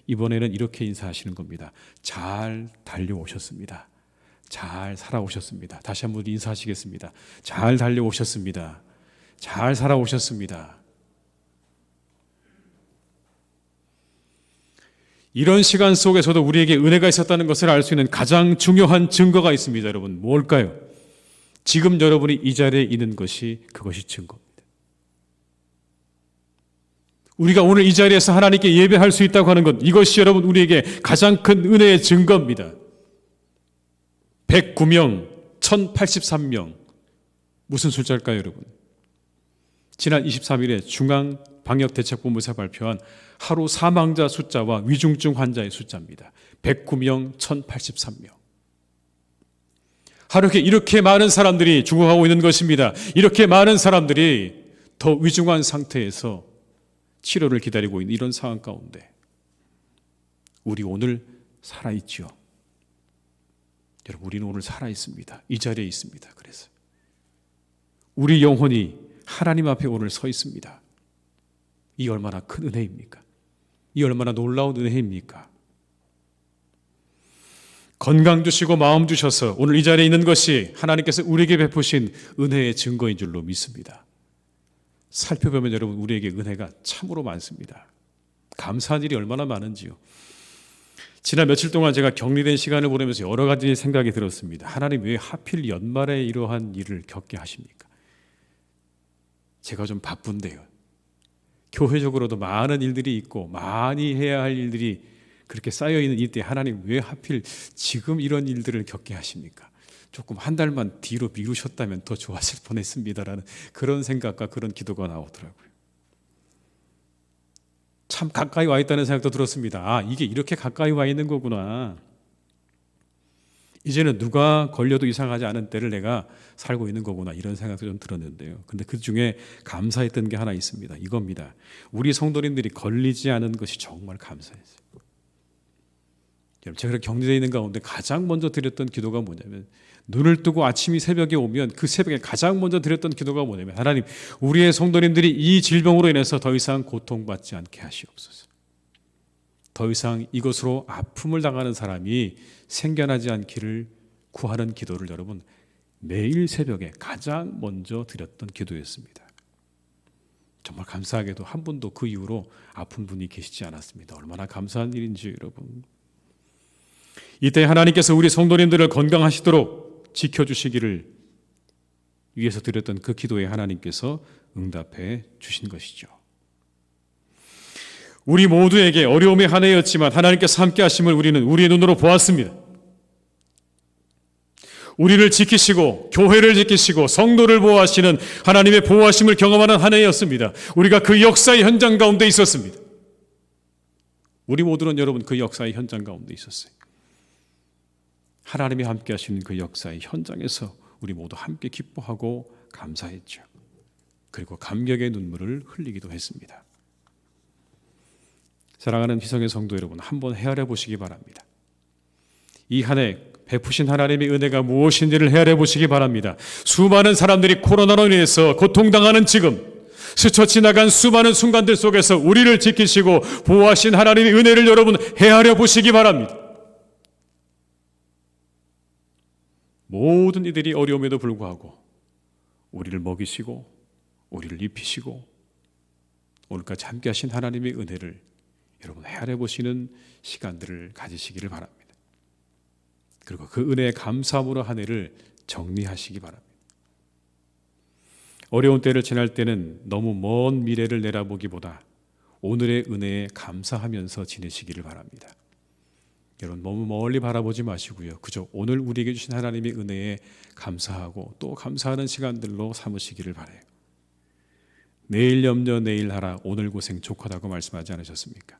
이번에는 이렇게 인사하시는 겁니다. 잘 달려오셨습니다. 잘 살아오셨습니다. 다시 한번 인사하시겠습니다. 잘 달려오셨습니다. 잘 살아오셨습니다. 이런 시간 속에서도 우리에게 은혜가 있었다는 것을 알 수 있는 가장 중요한 증거가 있습니다. 여러분, 뭘까요? 지금 여러분이 이 자리에 있는 그것이 증거입니다. 우리가 오늘 이 자리에서 하나님께 예배할 수 있다고 하는 것, 이것이 여러분 우리에게 가장 큰 은혜의 증거입니다. 109명, 1083명. 무슨 숫자일까요, 여러분? 지난 23일에 중앙방역대책본부에서 발표한 하루 사망자 숫자와 위중증 환자의 숫자입니다. 109명, 1083명. 하루에 이렇게 많은 사람들이 죽어가고 있는 것입니다. 이렇게 많은 사람들이 더 위중한 상태에서 치료를 기다리고 있는 이런 상황 가운데 우리 오늘 살아있죠. 여러분, 우리는 오늘 살아있습니다. 이 자리에 있습니다. 그래서 우리 영혼이 하나님 앞에 오늘 서 있습니다. 이 얼마나 큰 은혜입니까? 이 얼마나 놀라운 은혜입니까? 건강 주시고 마음 주셔서 오늘 이 자리에 있는 것이 하나님께서 우리에게 베푸신 은혜의 증거인 줄로 믿습니다. 살펴보면 여러분, 우리에게 은혜가 참으로 많습니다. 감사한 일이 얼마나 많은지요. 지난 며칠 동안 제가 격리된 시간을 보내면서 여러 가지 생각이 들었습니다. 하나님, 왜 하필 연말에 이러한 일을 겪게 하십니까? 제가 좀 바쁜데요. 교회적으로도 많은 일들이 있고 많이 해야 할 일들이 그렇게 쌓여있는 이때 하나님, 왜 하필 지금 이런 일들을 겪게 하십니까? 조금 한 달만 뒤로 미루셨다면 더 좋았을 뻔했습니다라는 그런 생각과 그런 기도가 나오더라고요. 참 가까이 와 있다는 생각도 들었습니다. 이게 이렇게 가까이 와 있는 거구나. 이제는 누가 걸려도 이상하지 않은 때를 내가 살고 있는 거구나, 이런 생각도 좀 들었는데요. 근데 그 중에 감사했던 게 하나 있습니다. 이겁니다. 우리 성도님들이 걸리지 않은 것이 정말 감사했어요. 제가 격리되어 있는 가운데 가장 먼저 드렸던 기도가 뭐냐면, 눈을 뜨고 아침이 새벽에 오면 그 새벽에 가장 먼저 드렸던 기도가 뭐냐면, 하나님, 우리의 성도님들이 이 질병으로 인해서 더 이상 고통받지 않게 하시옵소서. 더 이상 이것으로 아픔을 당하는 사람이 생겨나지 않기를 구하는 기도를 여러분 매일 새벽에 가장 먼저 드렸던 기도였습니다. 정말 감사하게도 한 분도 그 이후로 아픈 분이 계시지 않았습니다. 얼마나 감사한 일인지 여러분. 이때 하나님께서 우리 성도님들을 건강하시도록 지켜주시기를 위해서 드렸던 그 기도에 하나님께서 응답해 주신 것이죠. 우리 모두에게 어려움의 한 해였지만 하나님께서 함께 하심을 우리는 우리의 눈으로 보았습니다. 우리를 지키시고 교회를 지키시고 성도를 보호하시는 하나님의 보호하심을 경험하는 한 해였습니다. 우리가 그 역사의 현장 가운데 있었습니다. 우리 모두는 여러분 그 역사의 현장 가운데 있었어요. 하나님이 함께 하시는 그 역사의 현장에서 우리 모두 함께 기뻐하고 감사했죠. 그리고 감격의 눈물을 흘리기도 했습니다. 사랑하는 희성의 성도 여러분, 한번 헤아려 보시기 바랍니다. 이 한 해 베푸신 하나님의 은혜가 무엇인지를 헤아려 보시기 바랍니다. 수많은 사람들이 코로나로 인해서 고통당하는 지금, 스쳐 지나간 수많은 순간들 속에서 우리를 지키시고 보호하신 하나님의 은혜를 여러분 헤아려 보시기 바랍니다. 모든 이들이 어려움에도 불구하고 우리를 먹이시고 우리를 입히시고 오늘까지 함께 하신 하나님의 은혜를 여러분 헤아려 보시는 시간들을 가지시기를 바랍니다. 그리고 그 은혜에 감사함으로 한 해를 정리하시기 바랍니다. 어려운 때를 지날 때는 너무 먼 미래를 내다보기보다 오늘의 은혜에 감사하면서 지내시기를 바랍니다. 여러분 너무 멀리 바라보지 마시고요. 그저 오늘 우리에게 주신 하나님의 은혜에 감사하고 또 감사하는 시간들로 삼으시기를 바라요. 내일 염려 내일 하라 오늘 고생 족하다고 말씀하지 않으셨습니까?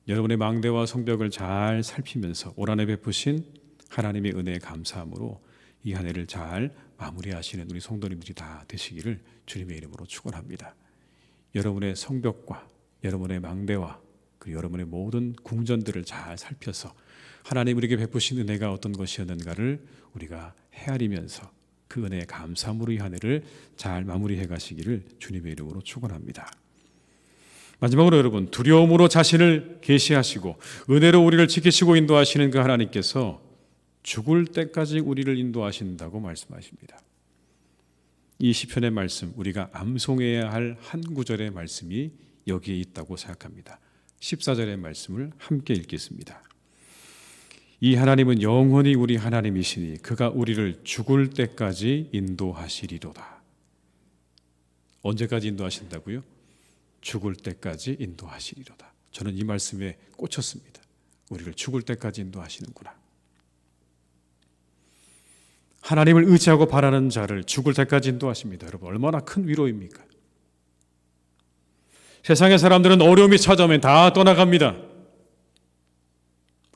여러분의 망대와 성벽을 잘 살피면서 올 한 해 베푸신 하나님의 은혜에 감사함으로 이 한 해를 잘 마무리하시는 우리 성도님들이 다 되시기를 주님의 이름으로 축원합니다. 여러분의 성벽과 여러분의 망대와 그리고 여러분의 모든 궁전들을 잘 살펴서 하나님 우리에게 베푸신 은혜가 어떤 것이었는가를 우리가 헤아리면서 그 은혜에 감사함으로 이 한 해를 잘 마무리해 가시기를 주님의 이름으로 축원합니다. 마지막으로 여러분 두려움으로 자신을 계시하시고 은혜로 우리를 지키시고 인도하시는 그 하나님께서 죽을 때까지 우리를 인도하신다고 말씀하십니다. 이 시편의 말씀 우리가 암송해야 할 한 구절의 말씀이 여기에 있다고 생각합니다. 14절의 말씀을 함께 읽겠습니다. 이 하나님은 영원히 우리 하나님이시니 그가 우리를 죽을 때까지 인도하시리로다. 언제까지 인도하신다고요? 죽을 때까지 인도하시리로다. 저는 이 말씀에 꽂혔습니다. 우리를 죽을 때까지 인도하시는구나. 하나님을 의지하고 바라는 자를 죽을 때까지 인도하십니다. 여러분 얼마나 큰 위로입니까? 세상의 사람들은 어려움이 찾아오면 다 떠나갑니다.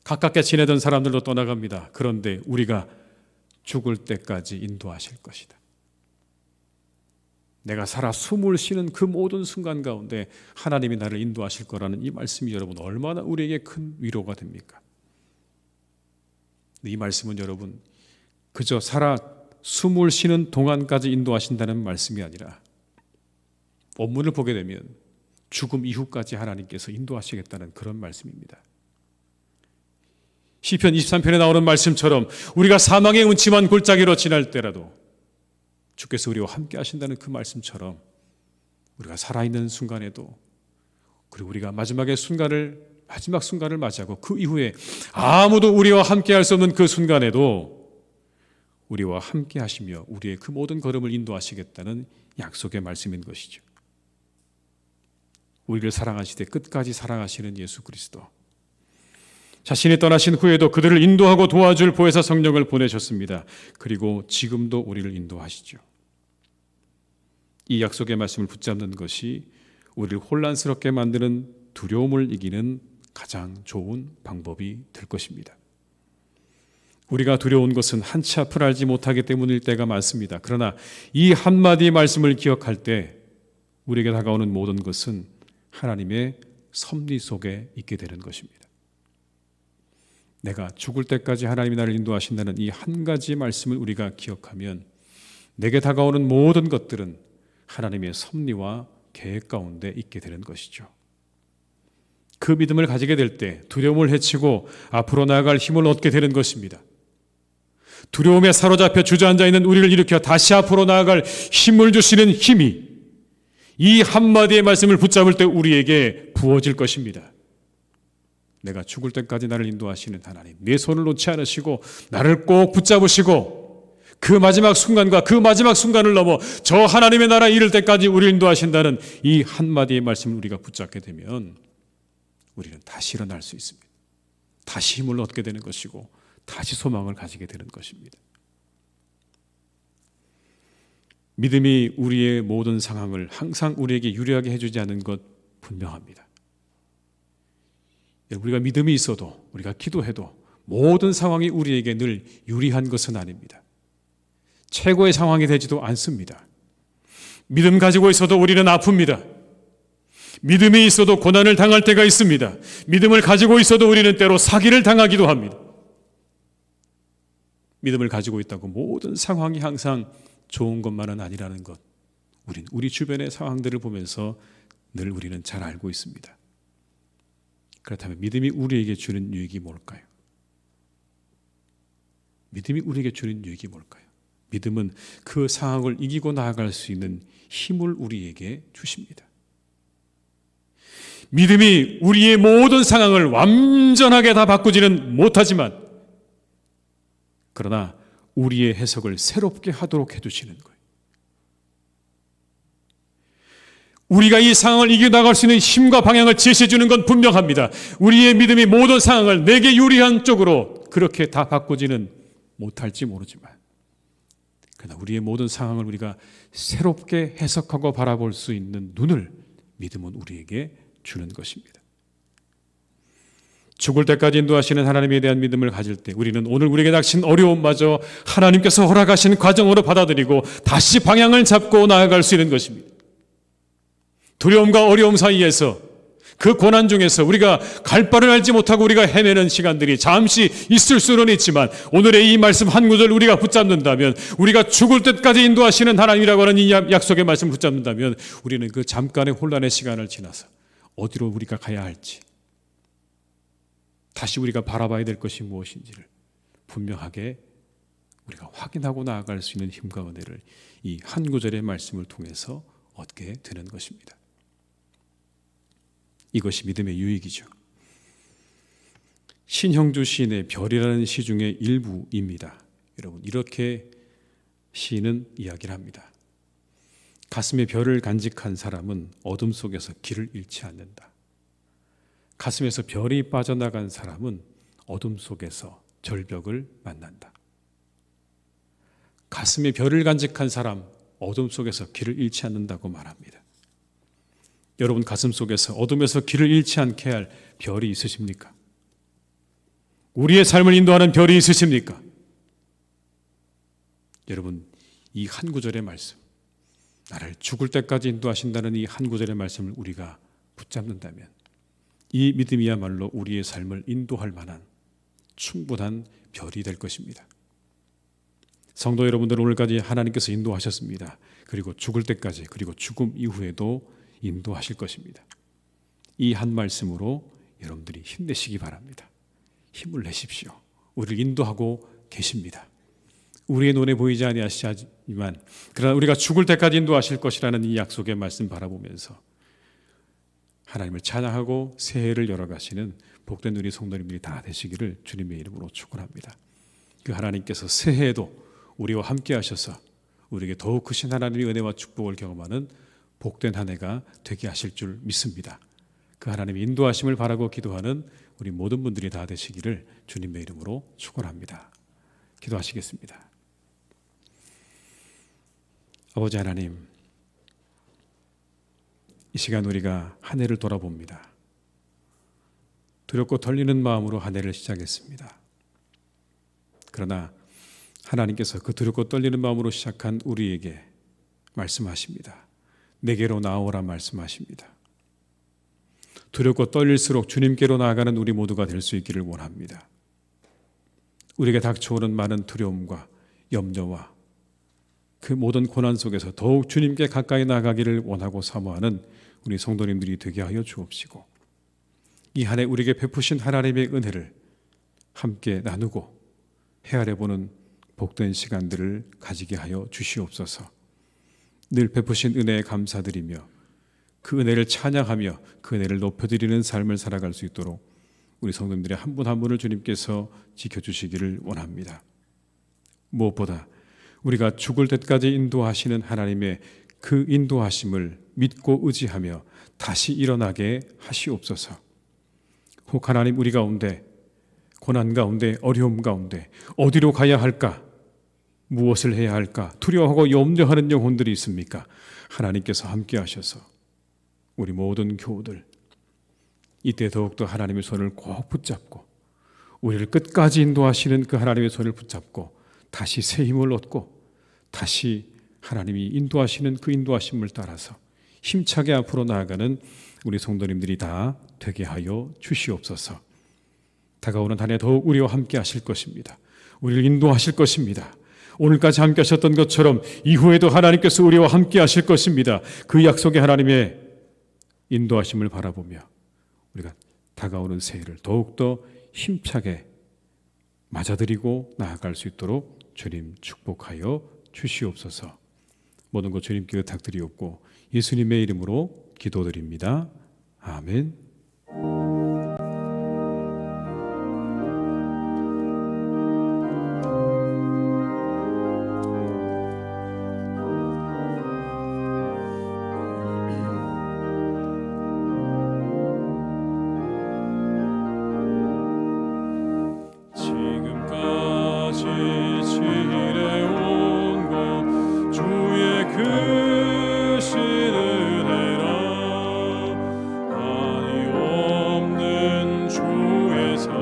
가깝게 지내던 사람들도 떠나갑니다. 그런데 우리가 죽을 때까지 인도하실 것이다. 내가 살아 숨을 쉬는 그 모든 순간 가운데 하나님이 나를 인도하실 거라는 이 말씀이 여러분 얼마나 우리에게 큰 위로가 됩니까? 이 말씀은 여러분 그저 살아 숨을 쉬는 동안까지 인도하신다는 말씀이 아니라 원문을 보게 되면 죽음 이후까지 하나님께서 인도하시겠다는 그런 말씀입니다. 시편 23편에 나오는 말씀처럼 우리가 사망의 음침한 골짜기로 지날 때라도 주께서 우리와 함께 하신다는 그 말씀처럼 우리가 살아있는 순간에도 그리고 우리가 마지막 순간을 맞이하고 그 이후에 아무도 우리와 함께 할 수 없는 그 순간에도 우리와 함께 하시며 우리의 그 모든 걸음을 인도하시겠다는 약속의 말씀인 것이죠. 우리를 사랑하시되 끝까지 사랑하시는 예수 그리스도, 자신이 떠나신 후에도 그들을 인도하고 도와줄 보혜사 성령을 보내셨습니다. 그리고 지금도 우리를 인도하시죠. 이 약속의 말씀을 붙잡는 것이 우리를 혼란스럽게 만드는 두려움을 이기는 가장 좋은 방법이 될 것입니다. 우리가 두려운 것은 한치 앞을 알지 못하기 때문일 때가 많습니다. 그러나 이 한마디 말씀을 기억할 때 우리에게 다가오는 모든 것은 하나님의 섭리 속에 있게 되는 것입니다. 내가 죽을 때까지 하나님이 나를 인도하신다는 이 한 가지 말씀을 우리가 기억하면 내게 다가오는 모든 것들은 하나님의 섭리와 계획 가운데 있게 되는 것이죠. 그 믿음을 가지게 될 때 두려움을 헤치고 앞으로 나아갈 힘을 얻게 되는 것입니다. 두려움에 사로잡혀 주저앉아 있는 우리를 일으켜 다시 앞으로 나아갈 힘을 주시는 힘이 이 한마디의 말씀을 붙잡을 때 우리에게 부어질 것입니다. 내가 죽을 때까지 나를 인도하시는 하나님, 내 손을 놓지 않으시고 나를 꼭 붙잡으시고 그 마지막 순간과 그 마지막 순간을 넘어 저 하나님의 나라에 이를 때까지 우리를 인도하신다는 이 한마디의 말씀을 우리가 붙잡게 되면 우리는 다시 일어날 수 있습니다. 다시 힘을 얻게 되는 것이고 다시 소망을 가지게 되는 것입니다. 믿음이 우리의 모든 상황을 항상 우리에게 유리하게 해주지 않는 것 분명합니다. 우리가 믿음이 있어도 우리가 기도해도 모든 상황이 우리에게 늘 유리한 것은 아닙니다. 최고의 상황이 되지도 않습니다. 믿음 가지고 있어도 우리는 아픕니다. 믿음이 있어도 고난을 당할 때가 있습니다. 믿음을 가지고 있어도 우리는 때로 사기를 당하기도 합니다. 믿음을 가지고 있다고 모든 상황이 항상 좋은 것만은 아니라는 것, 우리 주변의 상황들을 보면서 늘 우리는 잘 알고 있습니다. 그렇다면 믿음이 우리에게 주는 유익이 뭘까요? 믿음이 우리에게 주는 유익이 뭘까요? 믿음은 그 상황을 이기고 나아갈 수 있는 힘을 우리에게 주십니다. 믿음이 우리의 모든 상황을 완전하게 다 바꾸지는 못하지만 그러나 우리의 해석을 새롭게 하도록 해주시는 거예요. 우리가 이 상황을 이겨나갈 수 있는 힘과 방향을 제시해 주는 건 분명합니다. 우리의 믿음이 모든 상황을 내게 유리한 쪽으로 그렇게 다 바꾸지는 못할지 모르지만 그러나 우리의 모든 상황을 우리가 새롭게 해석하고 바라볼 수 있는 눈을 믿음은 우리에게 주는 것입니다. 죽을 때까지 인도하시는 하나님에 대한 믿음을 가질 때 우리는 오늘 우리에게 닥친 어려움마저 하나님께서 허락하신 과정으로 받아들이고 다시 방향을 잡고 나아갈 수 있는 것입니다. 두려움과 어려움 사이에서 그 고난 중에서 우리가 갈 바를 알지 못하고 우리가 헤매는 시간들이 잠시 있을 수는 있지만 오늘의 이 말씀 한 구절 우리가 붙잡는다면 우리가 죽을 때까지 인도하시는 하나님이라고 하는 이 약속의 말씀을 붙잡는다면 우리는 그 잠깐의 혼란의 시간을 지나서 어디로 우리가 가야 할지 다시 우리가 바라봐야 될 것이 무엇인지를 분명하게 우리가 확인하고 나아갈 수 있는 힘과 은혜를 이 한 구절의 말씀을 통해서 얻게 되는 것입니다. 이것이 믿음의 유익이죠. 신형주 시인의 별이라는 시 중에 일부입니다. 여러분 이렇게 시인은 이야기를 합니다. 가슴에 별을 간직한 사람은 어둠 속에서 길을 잃지 않는다. 가슴에서 별이 빠져나간 사람은 어둠 속에서 절벽을 만난다. 가슴에 별을 간직한 사람, 어둠 속에서 길을 잃지 않는다고 말합니다. 여러분 가슴 속에서 어둠에서 길을 잃지 않게 할 별이 있으십니까? 우리의 삶을 인도하는 별이 있으십니까? 여러분 이 한 구절의 말씀, 나를 죽을 때까지 인도하신다는 이 한 구절의 말씀을 우리가 붙잡는다면 이 믿음이야말로 우리의 삶을 인도할 만한 충분한 별이 될 것입니다. 성도 여러분들 오늘까지 하나님께서 인도하셨습니다. 그리고 죽을 때까지 그리고 죽음 이후에도 인도하실 것입니다. 이 한 말씀으로 여러분들이 힘내시기 바랍니다. 힘을 내십시오. 우리를 인도하고 계십니다. 우리의 눈에 보이지 아니하시지만 그러나 우리가 죽을 때까지 인도하실 것이라는 이 약속의 말씀 바라보면서 하나님을 찬양하고 새해를 열어가시는 복된 우리 성도님들이 다 되시기를 주님의 이름으로 축원합니다. 그 하나님께서 새해에도 우리와 함께 하셔서 우리에게 더욱 크신 하나님의 은혜와 축복을 경험하는 복된 한 해가 되게 하실 줄 믿습니다. 그 하나님의 인도하심을 바라고 기도하는 우리 모든 분들이 다 되시기를 주님의 이름으로 축원합니다. 기도하시겠습니다. 아버지 하나님, 이 시간 우리가 한 해를 돌아봅니다. 두렵고 떨리는 마음으로 한 해를 시작했습니다. 그러나 하나님께서 그 두렵고 떨리는 마음으로 시작한 우리에게 말씀하십니다. 내게로 나오라 말씀하십니다. 두렵고 떨릴수록 주님께로 나아가는 우리 모두가 될 수 있기를 원합니다. 우리에게 닥쳐오는 많은 두려움과 염려와 그 모든 고난 속에서 더욱 주님께 가까이 나가기를 원하고 사모하는 우리 성도님들이 되게 하여 주옵시고 이 한 해 우리에게 베푸신 하나님의 은혜를 함께 나누고 헤아려보는 복된 시간들을 가지게 하여 주시옵소서. 늘 베푸신 은혜에 감사드리며 그 은혜를 찬양하며 그 은혜를 높여드리는 삶을 살아갈 수 있도록 우리 성도님들의 한 분 한 분을 주님께서 지켜주시기를 원합니다. 무엇보다 우리가 죽을 때까지 인도하시는 하나님의 그 인도하심을 믿고 의지하며 다시 일어나게 하시옵소서. 혹 하나님 우리 가운데 고난 가운데 어려움 가운데 어디로 가야 할까? 무엇을 해야 할까? 두려워하고 염려하는 영혼들이 있습니까? 하나님께서 함께 하셔서 우리 모든 교우들 이때 더욱더 하나님의 손을 꼭 붙잡고 우리를 끝까지 인도하시는 그 하나님의 손을 붙잡고 다시 새 힘을 얻고 다시 하나님이 인도하시는 그 인도하심을 따라서 힘차게 앞으로 나아가는 우리 성도님들이 다 되게 하여 주시옵소서. 다가오는 한 해 더욱 우리와 함께 하실 것입니다. 우리를 인도하실 것입니다. 오늘까지 함께 하셨던 것처럼 이후에도 하나님께서 우리와 함께 하실 것입니다. 그 약속의 하나님의 인도하심을 바라보며 우리가 다가오는 새해를 더욱더 힘차게 맞아들이고 나아갈 수 있도록 주님 축복하여 주시옵소서. 모든 것 주님께 부탁드리옵고 예수님의 이름으로 기도드립니다. 아멘. 지금까지 지내온 것 주의 크신 은혜라 한이 없는 주의 사랑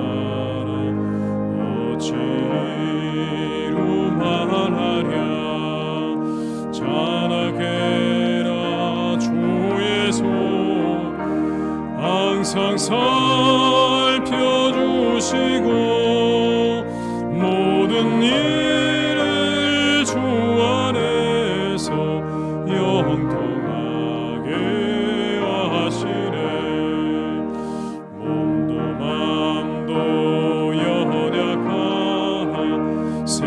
어찌 이루 말하랴 자나게라 주의 손 항상 살펴주시고 모든 일을 주 안에서 영통하게 하시네 몸도 맘도 연약하나 새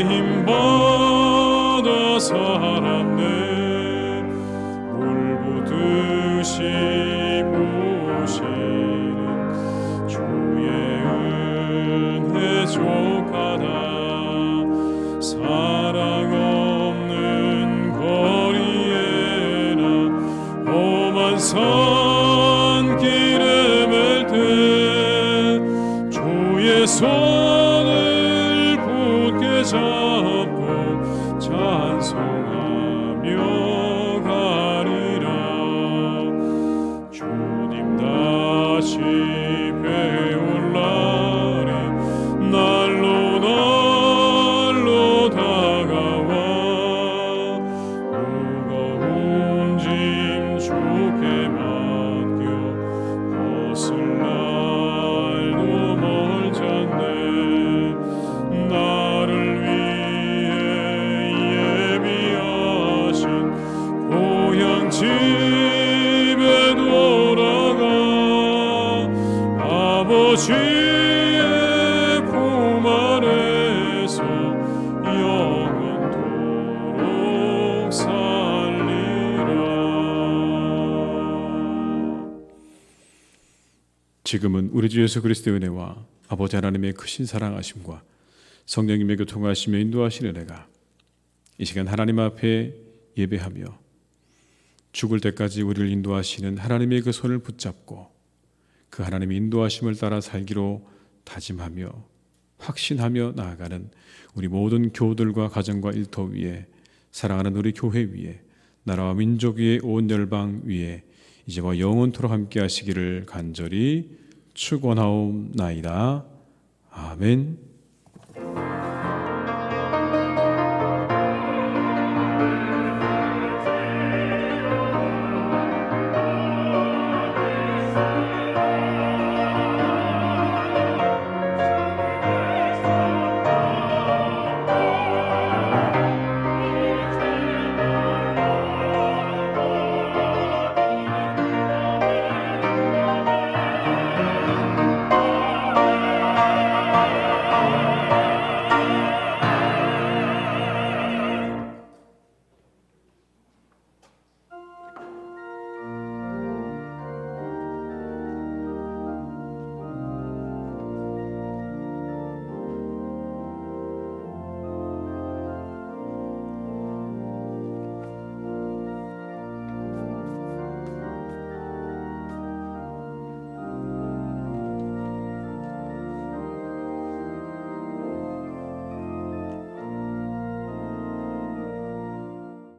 힘 받아 살았네 물부듯이 부시는 주의 은혜 족하다 사랑 없는 거리에나 험한 산길에 맬 때 주의 손을 굳게 잡고 찬송하며 가리라 주님 다시 배울 날이 날로 다가와 무거운 짐 주께 맡겨 벗을 날도 멀잖네 나를 위해 예비하신 고향 집에 돌아가 아버지의 품 안에서 영원토록 살리라. 지금은 우리 주 예수 그리스도의 은혜와 아버지 하나님의 크신 사랑하심과 성령님의 교통하시며 인도하시는 은혜가 이 시간 하나님 앞에 예배하며 죽을 때까지 우리를 인도하시는 하나님의 그 손을 붙잡고 그 하나님의 인도하심을 따라 살기로 다짐하며 확신하며 나아가는 우리 모든 교우들과 가정과 일터 위에 사랑하는 우리 교회 위에 나라와 민족 위에 온 열방 위에 이제와 영원토록 함께 하시기를 간절히 축원하옵나이다. 아멘.